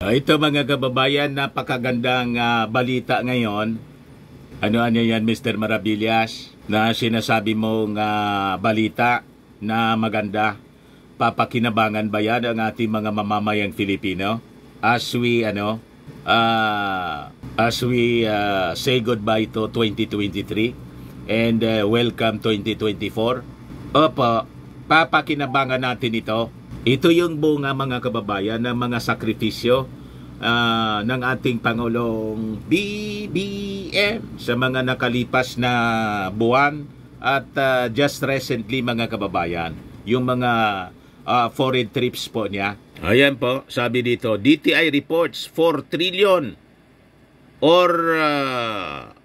Ito mga kababayan, napakagandang balita ngayon. Ano yan, Mr. Maravillas, na sinasabi mong balita na maganda? Papakinabangan ba yan ang ating mga mamamayang Filipino? As we say goodbye to 2023 and welcome 2024. Opo, papakinabangan natin ito. Ito yung bunga mga kababayan ng mga sakripisyo ng ating Pangulong BBM sa mga nakalipas na buwan at just recently mga kababayan, yung mga foreign trips po niya. Ayan po, sabi dito, DTI reports 4 trillion or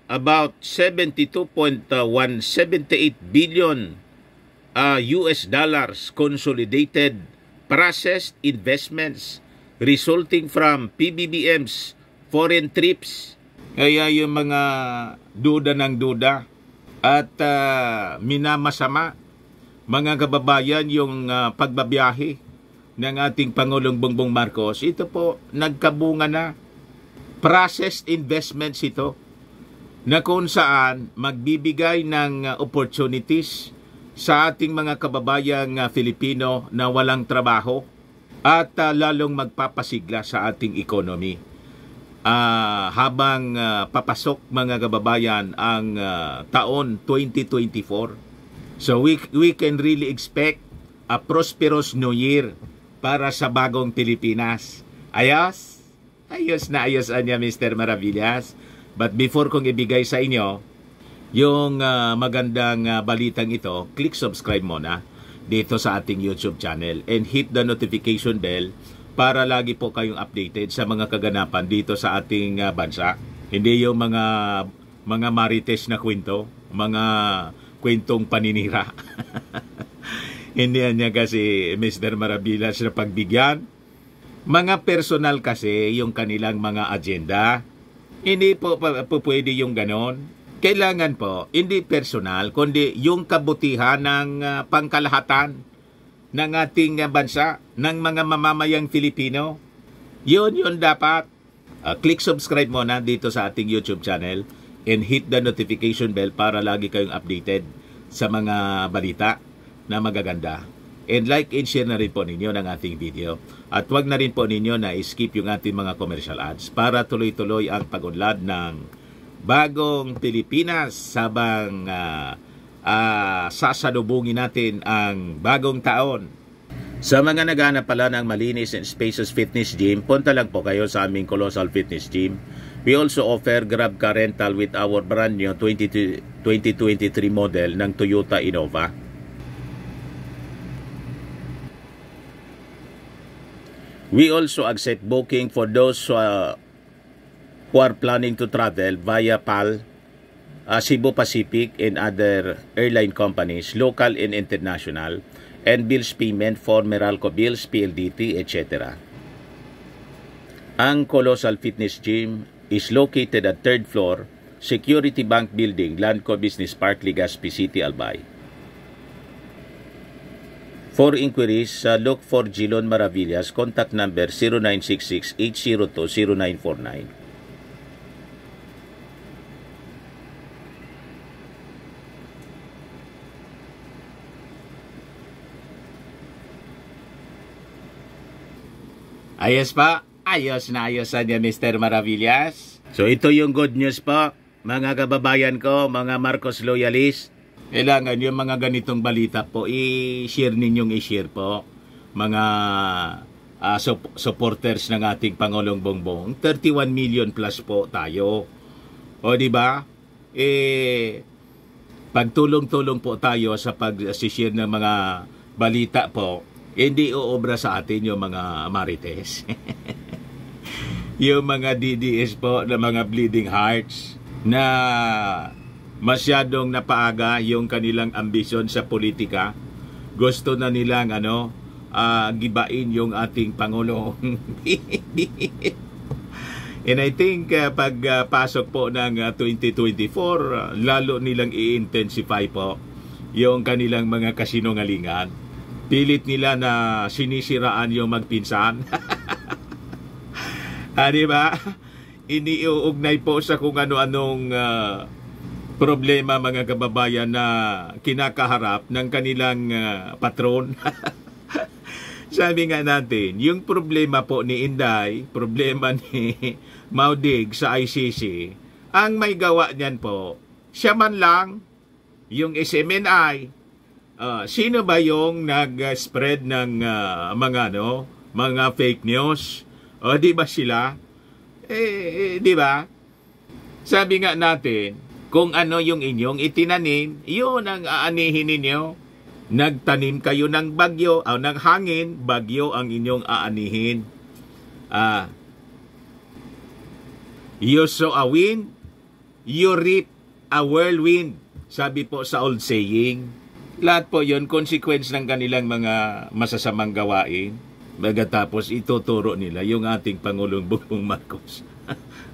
about 72.178 billion US dollars consolidated processed investments resulting from PBBM's foreign trips. Kaya yung mga duda ng duda at minamasama mga kababayan yung pagbabiyahe ng ating Pangulong Bongbong Marcos. Ito po, nagkabunga na. Processed investments ito na kung saan magbibigay ng opportunities sa ating mga kababayang Filipino na walang trabaho at lalong magpapasigla sa ating economy. Habang papasok mga kababayan ang taon 2024. So we can really expect a prosperous New Year para sa bagong Pilipinas. Ayos? Ayos na ayos niya, Mr. Maravillas. But before kong ibigay sa inyo yung magandang balitang ito, click subscribe muna dito sa ating YouTube channel and hit the notification bell para lagi po kayong updated sa mga kaganapan dito sa ating bansa. Hindi yung mga marites na kwento, mga kwentong paninira. Hindi niya kasi Mr. Maravillas na pagbigyan. Mga personal kasi yung kanilang mga agenda. Hindi po pwede yung ganon. Kailangan po, hindi personal, kundi yung kabutihan ng pangkalahatan ng ating bansa, ng mga mamamayang Filipino. Yun dapat. Click subscribe muna dito sa ating YouTube channel and hit the notification bell para lagi kayong updated sa mga balita na magaganda. And like and share na rin po ninyo ng ating video. At wag na rin po ninyo na skip yung ating mga commercial ads para tuloy-tuloy ang pag-unlad ng bagong Pilipinas sabang sasalubungin natin ang bagong taon. Sa mga naghahanap pala ng malinis and spacious fitness gym, punta lang po kayo sa aming Colossal Fitness Gym. We also offer Grab car rental with our brand new 2023 model ng Toyota Innova. We also accept booking for those who are planning to travel via PAL, Cebu Pacific and other airline companies, local and international, and bills payment for Meralco Bills, PLDT, etc. Ang Colossal Fitness Gym is located at 3rd floor, Security Bank Building, Landco Business Park, Legazpi City, Albay. For inquiries, look for Gilon Maravillas, contact number 0966-802-0949. Ayos pa? Ayos na ayos niya, Mr. Maravillas. So ito yung good news po, mga kababayan ko, mga Marcos loyalists. Kailangan yung mga ganitong balita po, i-share ninyong i-share po. Mga supporters ng ating Pangulong Bongbong. 31 million plus po tayo. O di ba? Pagtulong-tulong po tayo sa pag-share ng mga balita po. Hindi uobra sa atin yung mga marites. Yung mga DDS po na mga bleeding hearts na masyadong napaaga yung kanilang ambisyon sa politika. Gusto na nilang gibain yung ating Pangulong. And I think pagpasok po ng 2024, lalo nilang i-intensify po yung kanilang mga kasinungalingan. Pilit nila na sinisiraan yung magpinsan. Di ba? Iniuugnay po sa kung ano-anong problema mga kababayan na kinakaharap ng kanilang patron. Sabi nga natin, yung problema po ni Inday, problema ni Maudig sa ICC, ang may gawa niyan po, siya man lang, yung SMNI, sino ba yung nag-spread ng mga fake news? Di ba sila? Di ba? Sabi nga natin, kung ano yung inyong itinanim, yun ang aanihin ninyo. Nagtanim kayo ng bagyo, ng hangin, bagyo ang inyong aanihin. You sow a wind, you reap a whirlwind. Sabi po sa old saying. Lahat po yun, consequence ng kanilang mga masasamang gawain. Pagkatapos ituturo nila yung ating Pangulong Bongbong Marcos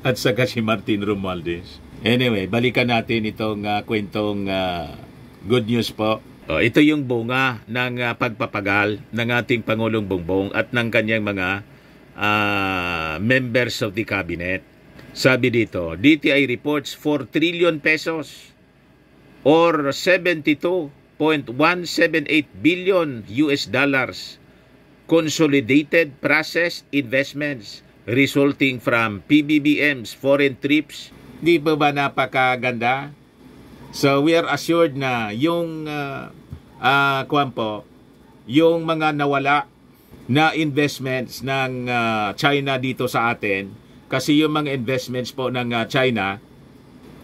at saka si Martin Romualdez. Anyway, balikan natin itong kwentong good news po. Ito yung bunga ng pagpapagal ng ating Pangulong Bongbong at ng kanyang mga members of the cabinet. Sabi dito, DTI reports 4 trillion pesos or 72.178 billion US dollars consolidated processed investments resulting from PBBM's foreign trips. Di ba napakaganda? So we are assured na yung yung mga nawala na investments ng China dito sa atin, kasi yung mga investments po ng China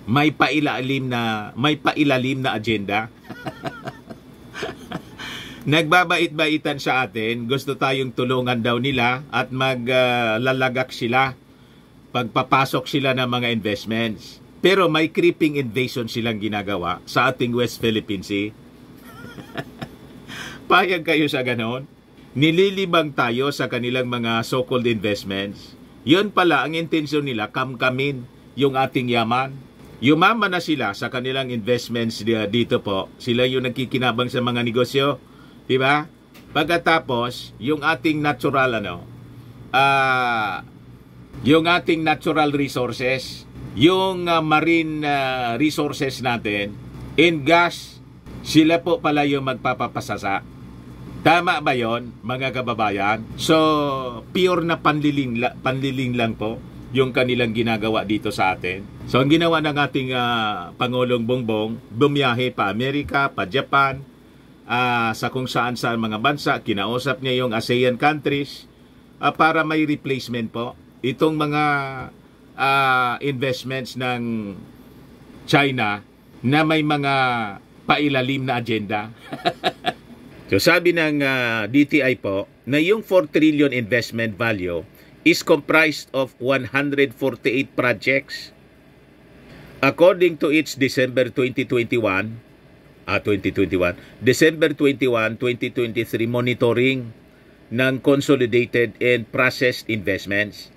may pailalim na agenda. Nagbabait-baitan sa atin, gusto tayong tulungan daw nila at maglalagak sila pagpapasok sila ng mga investments. Pero may creeping invasion silang ginagawa sa ating West Philippine Sea. Payag kayo sa ganon? Nililibang tayo sa kanilang mga so-called investments. Yun pala ang intensyon nila, kamkamin yung ating yaman. Yumaman na sila sa kanilang investments dito po. Sila yung nagkikinabang sa mga negosyo. Diba? Pagkatapos, yung ating natural yung ating natural resources, yung marine resources natin, in gas, sila po pala yung magpapapasasa. Tama ba yon, mga kababayan? So, pure na panliling lang po yung kanilang ginagawa dito sa atin. So, ang ginawa ng ating Pangulong Bongbong, bumiyahe pa Amerika, pa Japan, sa kung saan mga bansa, kinausap niya yung ASEAN countries para may replacement po. Itong mga investments ng China na may mga pailalim na agenda. So sabi ng DTI po na yung 4 trillion investment value is comprised of 148 projects. According to its December 21, December 21, 2023 monitoring ng consolidated and processed investments.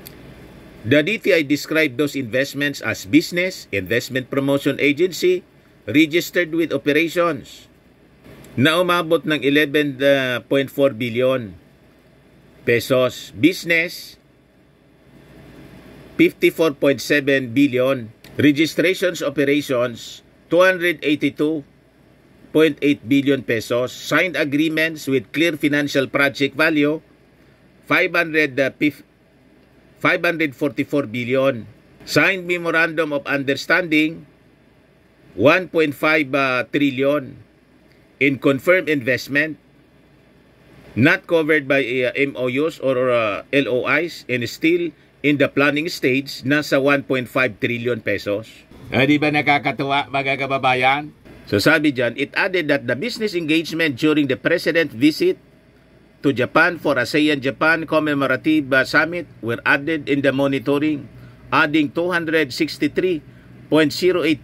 The DTI described those investments as business, investment promotion agency, registered with operations, na umabot ng 11.4 billion pesos. Business, 54.7 billion. Registrations operations, 282.8 billion pesos. Signed agreements with clear financial project value, 544 billion. Signed memorandum of understanding, 1.5 trillion. In confirmed investment, not covered by MOUs or LOIs and still in the planning stage, nasa 1.5 trillion pesos. Di ba nakakatuwa, mga kababayan? So sabi dyan, it added that the business engagement during the President visit to Japan for ASEAN-Japan Commemorative Summit were added in the monitoring, adding 263.08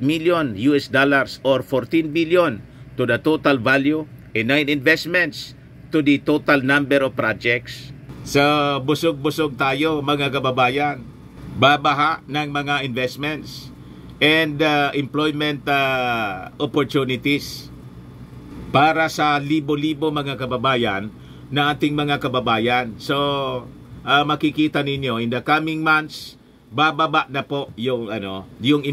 million US dollars or 14 billion to the total value and 9 investments to the total number of projects. So, busog-busog tayo, mga kababayan. Babaha ng mga investments and employment opportunities para sa libo-libo mga kababayan na ating mga kababayan. So, makikita ninyo in the coming months bababa na po yung yung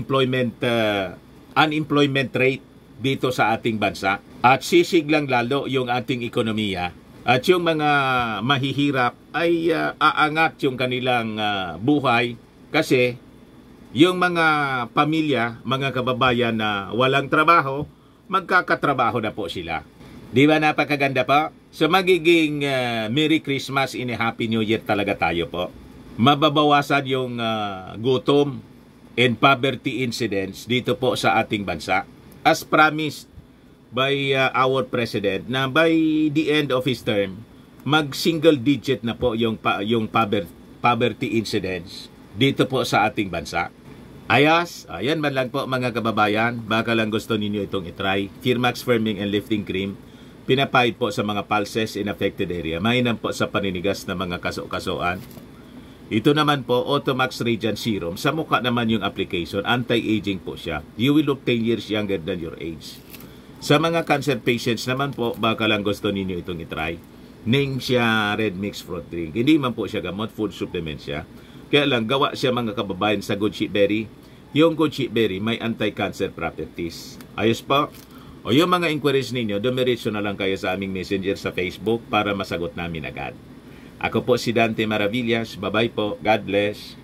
unemployment rate dito sa ating bansa at sisiglang lalo yung ating ekonomiya at yung mga mahihirap ay aangat yung kanilang buhay kasi yung mga pamilya, mga kababayan na walang trabaho, magkakatrabaho na po sila. Di ba napakaganda po? So magiging Merry Christmas and a Happy New Year talaga tayo po. Mababawasan yung gutom and poverty incidents dito po sa ating bansa. As promised by our President na by the end of his term, mag-single digit na po yung poverty incidents dito po sa ating bansa. Ayan man lang po mga kababayan, baka lang gusto ninyo itong itry. Firmax Firming and Lifting Cream, pinapahid po sa mga pulses in affected area. Mainam po sa paninigas na mga kaso-kasoan. Ito naman po, Automax Radiant Serum. Sa mukha naman yung application, anti-aging po siya. You will look 10 years younger than your age. Sa mga cancer patients naman po, baka lang gusto ninyo itong itry. Name siya Red Mix Fruit Drink. Hindi man po siya gamot, food supplement siya. Kaya lang, gawa siya mga kababayan sa Good Sheep Berry. Yung Good Sheep Berry may anti-cancer properties. Ayos po. O yung mga inquiries ninyo, dumiretso na lang kayo sa aming messenger sa Facebook para masagot namin agad. Ako po si Dante Maravillas. Bye-bye po. God bless.